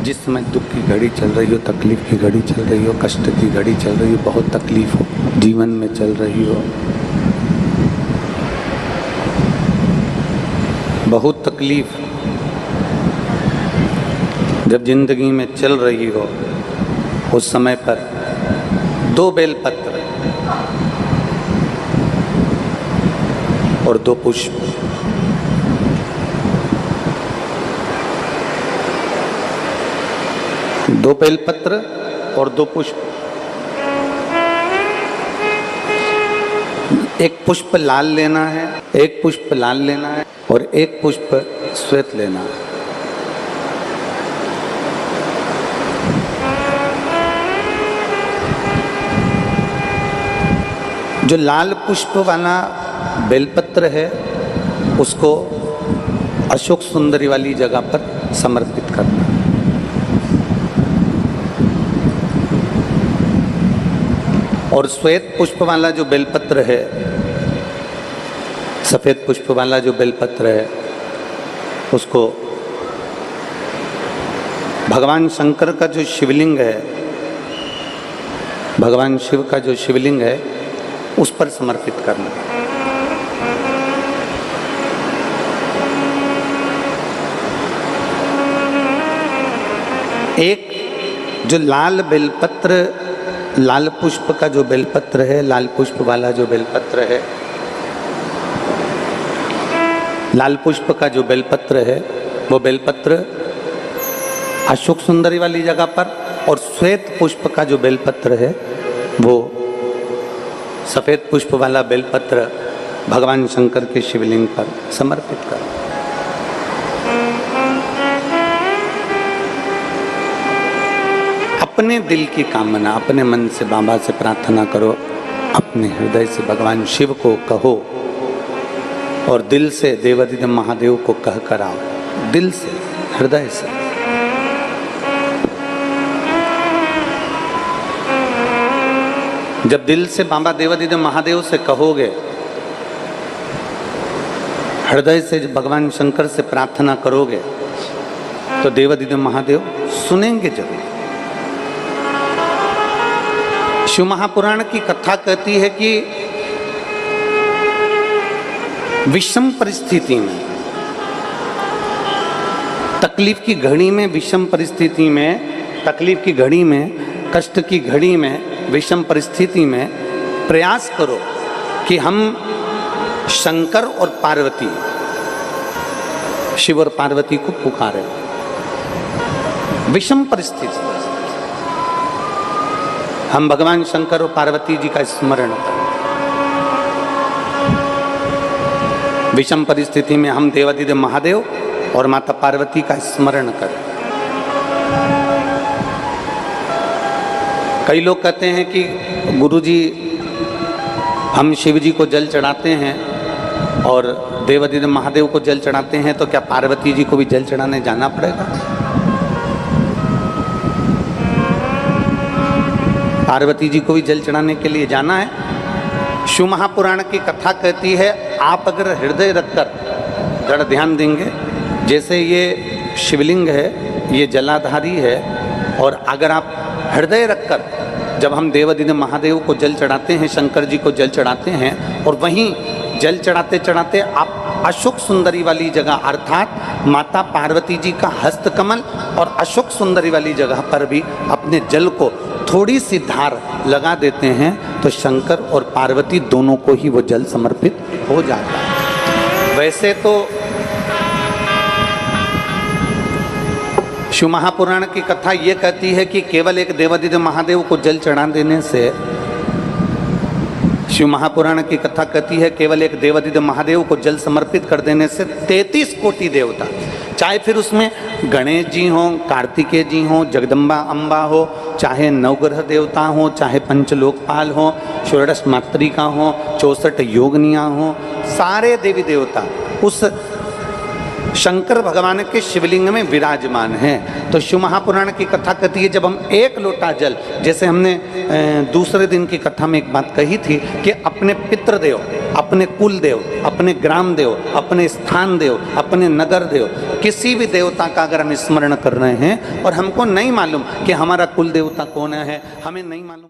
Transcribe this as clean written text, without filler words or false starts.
जिस समय दुख की घड़ी चल रही हो, तकलीफ की घड़ी चल रही हो, कष्ट की घड़ी चल रही हो, बहुत तकलीफ हो जीवन में चल रही हो, बहुत तकलीफ जब जिंदगी में चल रही हो, उस समय पर 2 बेलपत्र और 2 पुष्प, दो बेलपत्र और 2 पुष्प, एक पुष्प लाल लेना है, एक पुष्प लाल लेना है और एक पुष्प श्वेत लेना है। जो लाल पुष्प वाला बेलपत्र है उसको अशोक सुंदरी वाली जगह पर समर्पित करना है। और श्वेत पुष्प वाला जो बेलपत्र है, सफेद पुष्प वाला जो बेलपत्र है, उसको भगवान शंकर का जो शिवलिंग है, भगवान शिव का जो शिवलिंग है उस पर समर्पित करना। एक जो लाल बेलपत्र, लाल पुष्प का जो बेलपत्र है, लाल पुष्प वाला जो बेलपत्र है, लाल पुष्प का जो बेलपत्र है वो बेलपत्र अशोक सुंदरी वाली जगह पर, और श्वेत पुष्प का जो बेलपत्र है वो सफेद पुष्प वाला बेलपत्र भगवान शंकर के शिवलिंग पर समर्पित कर। अपने दिल की कामना अपने मन से बाबा से प्रार्थना करो, अपने हृदय से भगवान शिव को कहो और दिल से देवाधिदेव महादेव को कह कर आओ, दिल से, हृदय से। जब दिल से बाबा देवाधिदेव महादेव से कहोगे, हृदय से भगवान शंकर से प्रार्थना करोगे, तो देवाधिदेव महादेव सुनेंगे जरूर। शिव महापुराण की कथा कहती है कि विषम परिस्थिति में, तकलीफ की घड़ी में, विषम परिस्थिति में, तकलीफ की घड़ी में, कष्ट की घड़ी में, विषम परिस्थिति में प्रयास करो कि हम शंकर और पार्वती, शिव और पार्वती को पुकारें। विषम परिस्थिति हम भगवान शंकर और पार्वती जी का स्मरण करें। विषम परिस्थिति में हम देवाधिदेव महादेव और माता पार्वती का स्मरण करें। कई लोग कहते हैं कि गुरुजी हम शिव जी को जल चढ़ाते हैं और देवाधिदेव महादेव को जल चढ़ाते हैं, तो क्या पार्वती जी को भी जल चढ़ाने जाना पड़ेगा? पार्वती जी को भी जल चढ़ाने के लिए जाना है। शिव महापुराण की कथा कहती है, आप अगर हृदय रखकर जड़ ध्यान देंगे, जैसे ये शिवलिंग है, ये जलाधारी है, और अगर आप हृदय रखकर, जब हम देवाधिदेव महादेव को जल चढ़ाते हैं, शंकर जी को जल चढ़ाते हैं, और वहीं जल चढ़ाते चढ़ाते आप अशोक सुंदरी वाली जगह अर्थात माता पार्वती जी का हस्तकमल और अशोक सुंदरी वाली जगह पर भी अपने जल को थोड़ी सी धार लगा देते हैं, तो शंकर और पार्वती दोनों को ही वो जल समर्पित हो जाता है। वैसे तो शिव महापुराण की कथा ये कहती है कि केवल एक देवाधिदेव महादेव को जल चढ़ा देने से, शिव महापुराण की कथा कहती है केवल एक देवाधिदेव महादेव को जल समर्पित कर देने से 33 कोटि देवता, चाहे फिर उसमें गणेश जी हों, कार्तिकेय जी हों, जगदम्बा अम्बा हो, चाहे नवग्रह देवता हों, चाहे पंचलोकपाल हों, षोडश मातृका हों, 64 योगनियाँ हों, सारे देवी देवता उस शंकर भगवान के शिवलिंग में विराजमान हैं। तो शिव महापुराण की कथा कहती है, जब हम एक लोटा जल, जैसे हमने दूसरे दिन की कथा में एक बात कही थी कि अपने पितृदेव, अपने कुल देव, अपने ग्राम देव, अपने स्थान देव, अपने नगर देव, किसी भी देवता का अगर हम स्मरण कर रहे हैं और हमको नहीं मालूम कि हमारा कुल देवता कौन है, हमें नहीं मालूम